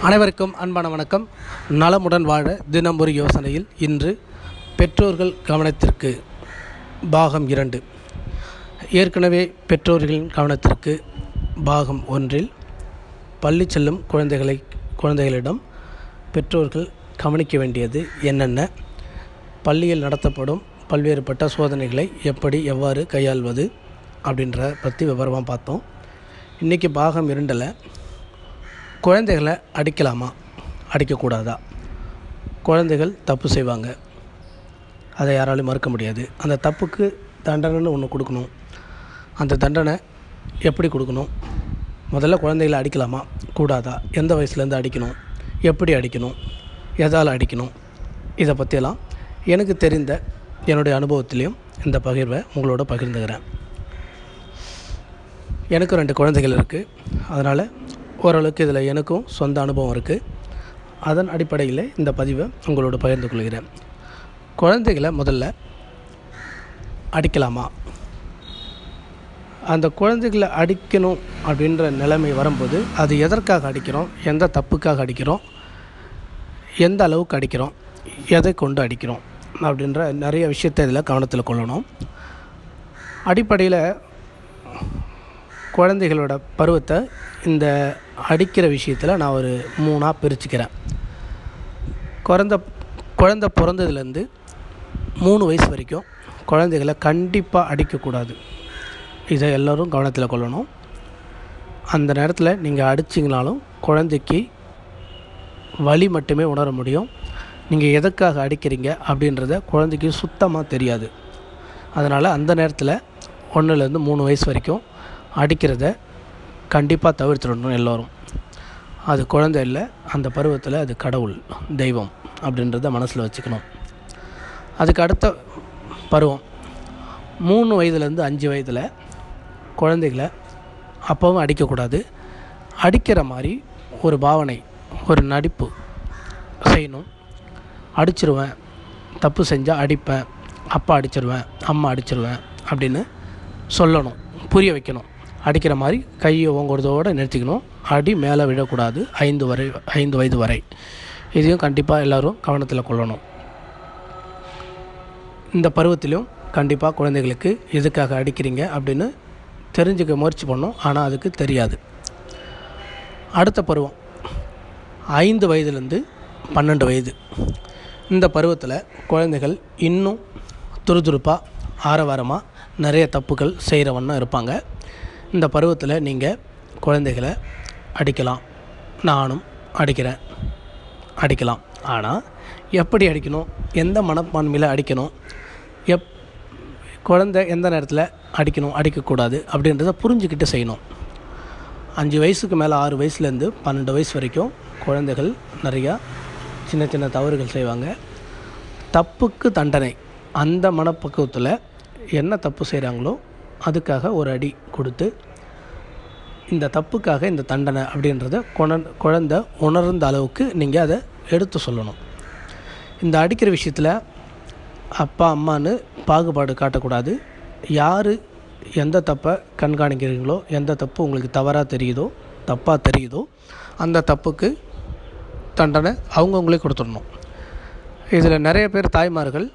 அனைவருக்கும் அன்பான வணக்கம். நலமுடன் வாழ தினம் ஒரு யோசனையில் இன்று பெற்றோர்கள் கவனத்திற்கு பாகம் 2. ஏற்கனவே பெற்றோர்களின் கவனத்திற்கு பாகம் 1 பள்ளி செல்லும் குழந்தைகளிடம் பெற்றோர்கள் கவனிக்க வேண்டியது என்னென்ன, பள்ளியில் நடத்தப்படும் பல்வேறுபட்ட சோதனைகளை எவ்வாறு கையாள்வது அப்படின்ற பற்றி விவரமாக பார்த்தோம். இன்றைக்கி பாகம் 2ல் குழந்தைகளை அடிக்கலாமா அடிக்கக்கூடாதா, குழந்தைகள் தப்பு செய்வாங்க, அதை யாராலும் மறுக்க முடியாது. அந்த தப்புக்கு தண்டனைன்னு ஒன்று கொடுக்கணும். அந்த தண்டனை எப்படி கொடுக்கணும், முதல்ல குழந்தைகளை அடிக்கலாமா கூடாதா, எந்த வயசுலேருந்து அடிக்கணும், எப்படி அடிக்கணும், எதால் அடிக்கணும், இதை பற்றியெல்லாம் எனக்கு தெரிந்த என்னுடைய அனுபவத்திலையும் இந்த பகிர்வை உங்களோட பகிர்ந்துக்கிறேன். எனக்கு 2 குழந்தைகள் இருக்குது. அதனால் ஓரளவுக்கு இதில் எனக்கும் சொந்த அனுபவம் இருக்குது. அதன் அடிப்படையில் இந்த பதிவை உங்களோட பகிர்ந்து கொள்கிறேன். குழந்தைகளை முதல்ல அடிக்கலாமா, அந்த குழந்தைகளை அடிக்கணும் அப்படின்ற நிலைமை வரும்போது அது எதற்காக அடிக்கிறோம், எந்த தப்புக்காக அடிக்கிறோம், எந்த அளவுக்கு அடிக்கிறோம், எதை கொண்டு அடிக்கிறோம் அப்படின்ற நிறைய விஷயத்தை இதில் கவனத்தில் கொள்ளணும். அடிப்படையில் குழந்தைகளோட பருவத்தை இந்த அடிக்கிற விஷயத்தில் நான் ஒரு 3ஆக பிரிச்சுக்கிறேன். குழந்தை பிறந்ததுலேருந்து 3 வயசு வரைக்கும் குழந்தைகளை கண்டிப்பாக அடிக்கக்கூடாது. இதை எல்லோரும் கவனத்தில் கொள்ளணும். அந்த நேரத்தில் நீங்கள் அடிச்சிங்கனாலும் குழந்தைக்கு வலி மட்டுமே உணர முடியும். நீங்கள் எதுக்காக அடிக்கிறீங்க அப்படின்றத குழந்தைக்கு சுத்தமாக தெரியாது. அதனால் அந்த நேரத்தில் 1லேருந்து 3 வயசு வரைக்கும் அடிக்கிறத கண்டிப்பாக தவிர்த்துடணும் எல்லோரும். அது குழந்தை இல்லை, அந்த பருவத்தில் அது கடவுள், தெய்வம் அப்படின்றத மனசில் வச்சுக்கணும். அதுக்கு அடுத்த பருவம் 3 வயதுலேருந்து 5 வயதில் குழந்தைகளை அப்பவும் அடிக்கக்கூடாது. அடிக்கிற மாதிரி ஒரு பாவனை, ஒரு நடிப்பு செய்யணும். அடிச்சிருவேன், தப்பு செஞ்சால் அடிப்பேன், அப்பா அடிச்சிருவேன், அம்மா அடிச்சிருவேன் அப்படின்னு சொல்லணும், புரிய வைக்கணும். அடிக்கிற மாதிரி கையை ஓங்குறதோடு நிறுத்திக்கணும். அடி மேலே விழக்கூடாது 5 வயது வரை. இதையும் கண்டிப்பாக எல்லோரும் கவனத்தில் கொள்ளணும். இந்த பருவத்திலும் கண்டிப்பாக குழந்தைகளுக்கு எதுக்காக அடிக்கிறீங்க அப்படின்னு தெரிஞ்சுக்க முயற்சி பண்ணணும். ஆனால் அதுக்கு தெரியாது. அடுத்த பருவம் 5 வயதுலேருந்து 12 வயது. இந்த பருவத்தில் குழந்தைகள் இன்னும் துருதுருப்பாக ஆரவாரமாக நிறைய தப்புகள் செய்கிறவண்ணம் இருப்பாங்க. இந்த பருவத்தில் நீங்கள் குழந்தைகளை அடிக்கலாம். நானும் அடிக்கலாம். ஆனால் எப்படி அடிக்கணும், எந்த மனப்பான்மையில் அடிக்கணும், குழந்தை எந்த நேரத்தில் அடிக்கணும் அடிக்கக்கூடாது அப்படின்றத புரிஞ்சுக்கிட்டு செய்யணும். 5 வயசுக்கு மேலே 6 வயசுலேருந்து 12 வயசு வரைக்கும் குழந்தைகள் நிறையா சின்ன சின்ன தவறுகள் செய்வாங்க. தப்புக்கு தண்டனை, அந்த மனப்பக்குவத்தில் என்ன தப்பு செய்கிறாங்களோ அதுக்காக ஒரு அடி கொடுத்து, இந்த தப்புக்காக இந்த தண்டனை அப்படின்றத குழந்தை உணர்ந்த அளவுக்கு நீங்கள் அதை எடுத்து சொல்லணும். இந்த அடிக்கிற விஷயத்தில் அப்பா அம்மான்னு பாகுபாடு காட்டக்கூடாது. யார் எந்த தப்பை கண்காணிக்கிறீங்களோ, எந்த தப்பு உங்களுக்கு தப்பாக தெரியுதோ அந்த தப்புக்கு தண்டனை அவங்கவுங்களே கொடுத்துடணும். இதில் நிறைய பேர் தாய்மார்கள்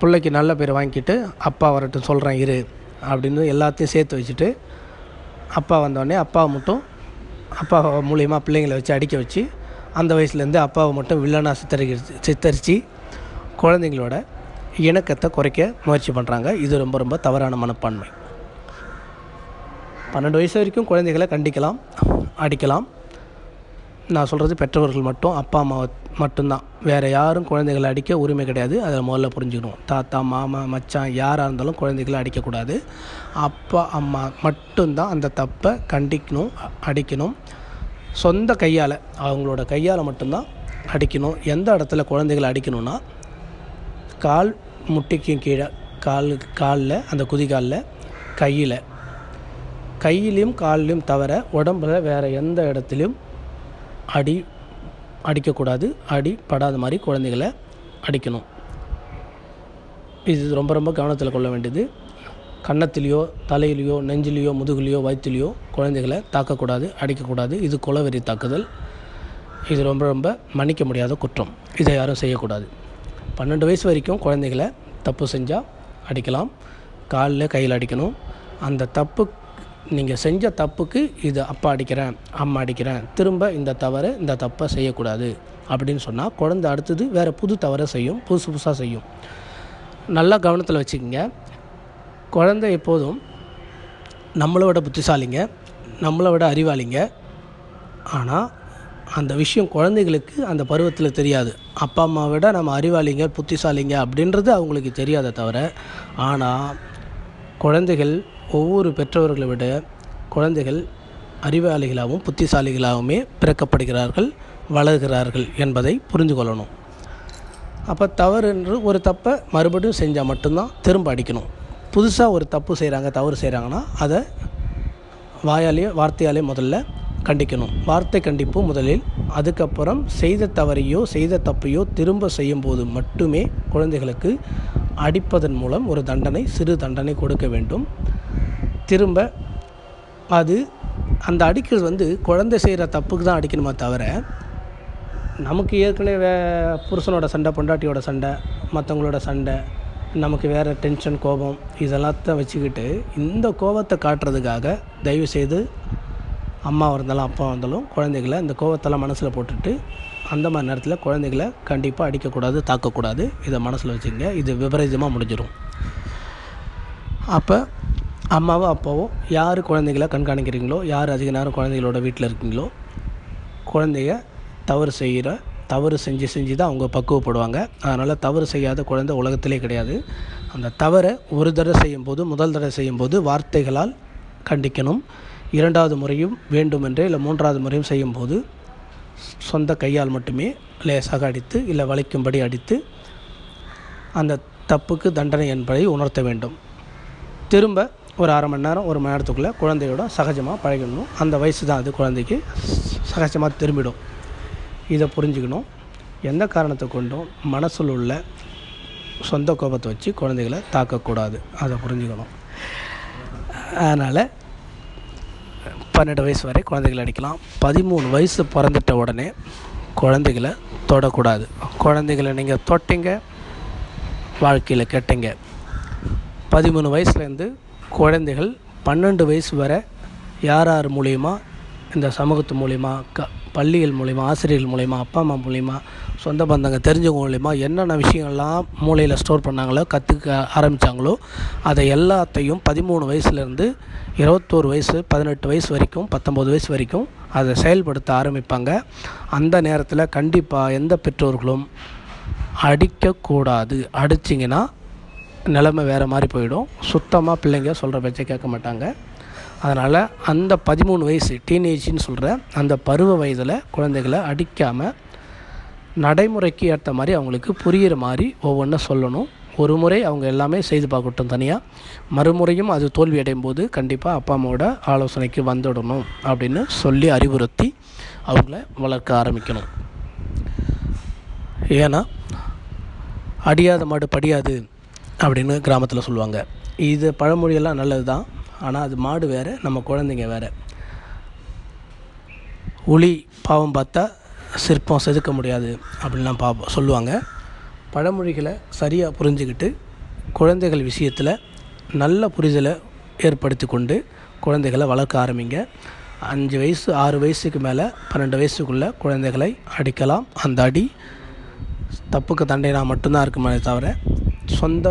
பிள்ளைக்கு நல்ல பேர் வாங்கிக்கிட்டு அப்பா வரட்டும் சொல்கிறேன் இரு அப்படின்னு எல்லாத்தையும் சேர்த்து வச்சுட்டு, அப்பா வந்தோடனே அப்பா மூலியமாக பிள்ளைங்களை வச்சு அடிக்க வச்சு அந்த வயசுலேருந்து அப்பாவை மட்டும் வில்லனாக சித்தரித்து குழந்தைங்களோட இணக்கத்தை குறைக்க முயற்சி பண்ணுறாங்க. இது ரொம்ப ரொம்ப தவறான மனப்பான்மை. 12 வயசு வரைக்கும் குழந்தைகளை கண்டிக்கலாம், அடிக்கலாம். நான் சொல்கிறது பெற்றவர்கள் மட்டும், அப்பா அம்மா மட்டும்தான். வேறு யாரும் குழந்தைகளை அடிக்க உரிமை கிடையாது. அதை முதல்ல புரிஞ்சுக்கணும். தாத்தா, மாமா, மச்சான் யாராக இருந்தாலும் குழந்தைகளை அடிக்கக்கூடாது. அப்பா அம்மா மட்டும்தான் அந்த தப்பை கண்டிக்கணும், அடிக்கணும். சொந்த கையால், அவங்களோட கையால் மட்டும்தான் அடிக்கணும். எந்த இடத்துல குழந்தைகளை அடிக்கணும்னா, கால் முட்டிக்கும் கீழே, காலில், அந்த குதிகாலில், கையிலையும் காலிலையும் தவிர உடம்பில் வேறு எந்த இடத்துலையும் அடிக்கக்கூடாது. அடி படாத மாதிரி குழந்தைகளை அடிக்கணும். இது ரொம்ப ரொம்ப கவனத்தில் கொள்ள வேண்டியது. கன்னத்திலையோ தலையிலையோ நெஞ்சிலையோ முதுகுலையோ வயிற்றுலையோ குழந்தைகளை தாக்கக்கூடாது, அடிக்கக்கூடாது. இது குலவெறி தாக்குதல். இது ரொம்ப ரொம்ப மன்னிக்க முடியாத குற்றம். இதை யாரும் செய்யக்கூடாது. 12 வயசு வரைக்கும் குழந்தைகளை தப்பு செஞ்சால் அடிக்கலாம், காலில் கையில் அடிக்கணும். அந்த தப்பு நீங்கள் செஞ்ச தப்புக்கு இது அப்பா அடிக்கிறேன், அம்மா அடிக்கிறேன், திரும்ப இந்த தப்பை செய்யக்கூடாது அப்படின்னு சொன்னால் குழந்தை அடுத்தது வேறு புது தவறை செய்யும், புதுசாக செய்யும். நல்லா கவனத்தில் வச்சுக்கோங்க. குழந்தை எப்போதும் நம்மளை விட புத்திசாலிங்க, நம்மளை விட அறிவாளிங்க. ஆனால் அந்த விஷயம் குழந்தைகளுக்கு அந்த பருவத்தில் தெரியாது. அப்பா அம்மாவை விட நம்ம அறிவாளிங்க, புத்திசாலிங்க அப்படின்றது அவங்களுக்கு தெரியாத தவிர, ஆனால் குழந்தைகள் ஒவ்வொரு பெற்றவர்களை விட குழந்தைகள் அறிவாளிகளாகவும் புத்திசாலிகளாகவுமே பிறக்கப்படுகிறார்கள், வளர்கிறார்கள் என்பதை புரிந்து கொள்ளணும். அப்போ தவறு என்று ஒரு தப்பை மறுபடியும் செஞ்சால் மட்டும்தான் திரும்ப அடிக்கணும். புதுசாக ஒரு தப்பு செய்கிறாங்க, தவறு செய்கிறாங்கன்னா அதை வார்த்தையாலே முதல்ல கண்டிக்கணும். வார்த்தை கண்டிப்பு முதலில். அதுக்கப்புறம் செய்த தவறையோ செய்த தப்பையோ திரும்ப செய்யும்போது மட்டுமே குழந்தைகளுக்கு அடிப்பதன் மூலம் ஒரு தண்டனை, சிறு தண்டனை கொடுக்க வேண்டும். திரும்ப அது அந்த அடிக்கிறது குழந்தை செய்கிற தப்புக்கு தான் அடிக்கணுமா தவிர, நமக்கு ஏற்கனவே புருஷனோட சண்டை, பொண்டாட்டியோட சண்டை, மற்றவங்களோட சண்டை, நமக்கு வேறு டென்ஷன், கோபம் இதெல்லாத்தையும் வச்சுக்கிட்டு இந்த கோபத்தை காட்டுறதுக்காக தயவுசெய்து அம்மாவாக இருந்தாலும் அப்பாவாக இருந்தாலும் குழந்தைகளை இந்த கோபத்தெல்லாம் மனசில் போட்டுட்டு அந்த மாதிரி நேரத்தில் குழந்தைகளை கண்டிப்பாக அடிக்கக்கூடாது, தாக்கக்கூடாது. இதை மனசில் வச்சுங்க. இது விபரீதமாக முடிஞ்சிடும். அப்போ அம்மாவோ அப்பாவோ யார் குழந்தைகளை கண்காணிக்கிறீங்களோ, யார் அதிக நேரம் குழந்தைகளோட வீட்டில் இருக்கீங்களோ, குழந்தைய தவறு செஞ்சு தான் அவங்க பக்குவப்படுவாங்க. அதனால் தவறு செய்யாத குழந்தை உலகத்திலே கிடையாது. அந்த தவறை ஒரு தடவை செய்யும்போது, முதல் தடவை செய்யும்போது வார்த்தைகளால் கண்டிக்கணும். 2வது முறையும் வேண்டுமென்றே இல்லை 3வது முறையும் செய்யும்போது சொந்த கையால் மட்டுமே லேசாக அடித்து இல்லை வலிக்கும்படி அடித்து அந்த தப்புக்கு தண்டனை என்பதை உணர்த்த வேண்டும். திரும்ப ஒரு அரை மணி நேரம், 1 மணி நேரத்துக்குள்ளே குழந்தையோட சகஜமாக பழகிடணும். அந்த வயசு தான் அது குழந்தைக்கு சகஜமாக திரும்பிடும். இதை புரிஞ்சுக்கணும். எந்த காரணத்தை கொண்டும் மனசில் உள்ள சொந்த கோபத்தை வச்சு குழந்தைகளை தாக்கக்கூடாது. அதை புரிஞ்சுக்கணும். அதனால் 12 வயசு வரை குழந்தைகளை அடிக்கலாம். 13 வயசு பிறந்துட்ட உடனே குழந்தைகளை தொடக்கூடாது. குழந்தைகளை நீங்கள் தொட்டிங்க, வாழ்க்கையில் கெட்டீங்க. 13 வயசுலேருந்து குழந்தைகள் 12 வயசு வரை யார் மூலிமா, இந்த சமூகத்து மூலிமா, பள்ளிகள் மூலிமா, ஆசிரியர்கள் மூலிமா, அப்பா அம்மா மூலிமா, சொந்த பந்தங்க தெரிஞ்சவங்க மூலிமா என்னென்ன விஷயங்கள்லாம் மூளையில் ஸ்டோர் பண்ணாங்களோ, கற்றுக்க ஆரம்பித்தாங்களோ அதை எல்லாத்தையும் 13 வயசுலேருந்து 21 வயசு, 18 வயசு வரைக்கும், 19 வயசு வரைக்கும் அதை செயல்படுத்த ஆரம்பிப்பாங்க. அந்த நேரத்தில் கண்டிப்பாக எந்த பெற்றோர்களும் அடிக்கக்கூடாது. அடிச்சிங்கன்னா நிலைமை வேறு மாதிரி போயிடும். சுத்தமாக பிள்ளைங்க சொல்கிற பேச்சை கேட்க மாட்டாங்க. அதனால் அந்த 13 வயசு டீனேஜ்னு சொல்கிற அந்த பருவ வயதில் குழந்தைகளை அடிக்காமல் நடைமுறைக்கு ஏற்ற மாதிரி அவங்களுக்கு புரிகிற மாதிரி ஒவ்வொன்றும் சொல்லணும். ஒரு முறை அவங்க எல்லாமே செய்து பார்க்கட்டும் தனியாக. மறுமுறையும் அது தோல்வி அடையும் போது கண்டிப்பாக அப்பா அம்மாவோட ஆலோசனைக்கு வந்துடணும் அப்படின்னு சொல்லி அறிவுறுத்தி அவங்கள வளர்க்க ஆரம்பிக்கணும். ஏன்னா அடியாத மாடு படியாது அப்படின்னு கிராமத்தில் சொல்லுவாங்க. இது பழமொழியெல்லாம் நல்லது தான். ஆனால் அது மாடு வேறு, நம்ம குழந்தைங்க வேறு. உளி பாவம் பார்த்தா சிற்பம் செதுக்க முடியாது அப்படின்லாம் சொல்லுவாங்க. பழமொழிகளை சரியாக புரிஞ்சுக்கிட்டு குழந்தைகள் விஷயத்தில் நல்ல புரிதலை ஏற்படுத்தி கொண்டு குழந்தைகளை வளர்க்க ஆரம்பிங்க. 5 வயசு 6 வயசுக்கு மேலே 12 வயசுக்குள்ளே குழந்தைகளை அடிக்கலாம். அந்த அடி தப்புக்கு தண்டனை மட்டும்தான் இருக்குமே தவிர சொந்த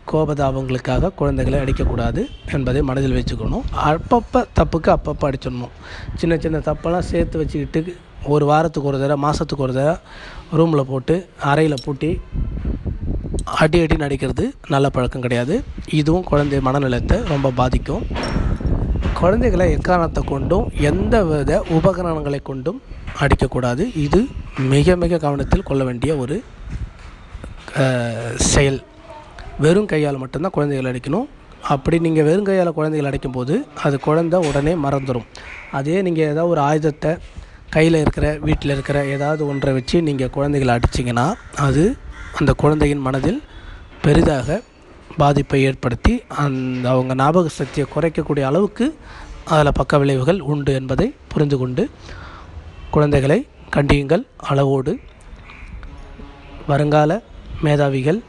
கோபதாபங்களுக்காக குழந்தைகளை அடிக்கக்கூடாது என்பதை மனதில் வச்சுக்கணும். அப்பப்போ தப்புக்கு அப்பப்போ அடிச்சிடணும். சின்ன சின்ன தப்பெல்லாம் சேர்த்து வச்சுக்கிட்டு ஒரு வாரத்துக்கு ஒரு தடவை, மாதத்துக்கு ஒரு தடவை ரூமில் போட்டு அறையில் பூட்டி அடி நடிக்கிறது நல்ல பழக்கம் கிடையாது. இதுவும் குழந்தை மனநலத்தை ரொம்ப பாதிக்கும். குழந்தைகளை எக்காரணத்தை கொண்டும் எந்த வித உபகரணங்களை கொண்டும் அடிக்கக்கூடாது. இது மிக மிக கவனத்தில் கொள்ள வேண்டிய ஒரு செயல். வெறும் கையால் மட்டும்தான் குழந்தைகள் அடிக்கணும். அப்படி நீங்கள் வெறும் கையால் குழந்தைகள் அடிக்கும்போது அது குழந்தை உடனே மறந்துடும். அதே நீங்கள் ஏதாவது ஒரு ஆயுதத்தை கையில் இருக்கிற, வீட்டில் இருக்கிற ஏதாவது ஒன்றை வச்சு நீங்கள் குழந்தைகளை அடிச்சிங்கன்னா அது அந்த குழந்தையின் மனதில் பெரிதாக பாதிப்பை ஏற்படுத்தி அவங்க ஞாபக சக்தியை குறைக்கக்கூடிய அளவுக்கு அதில் பக்க விளைவுகள் உண்டு என்பதை புரிந்து கொண்டு குழந்தைகளை கண்டியுங்கள் அளவோடு. வருங்கால மேதாவிகள்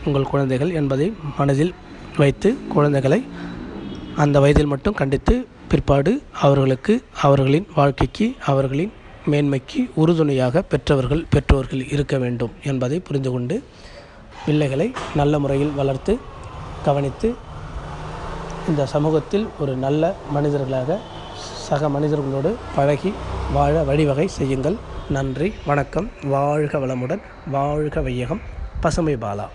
உங்கள் குழந்தைகள் என்பதை மனதில் வைத்து குழந்தைகளை அந்த வயதில் மட்டும் கண்டித்து பிற்பாடு அவர்களுக்கு அவர்களின் வாழ்க்கைக்கு அவர்களின் மேன்மைக்கு உறுதுணையாக பெற்றோர்கள் இருக்க வேண்டும் என்பதை புரிந்து கொண்டு பிள்ளைகளை நல்ல முறையில் வளர்த்து கவனித்து இந்த சமூகத்தில் ஒரு நல்ல மனிதர்களாக சக மனிதர்களோடு பழகி வாழ வழிவகை செய்யுங்கள். நன்றி, வணக்கம். வாழ்க வளமுடன், வாழ்க வையகம். பசுமை பாலா.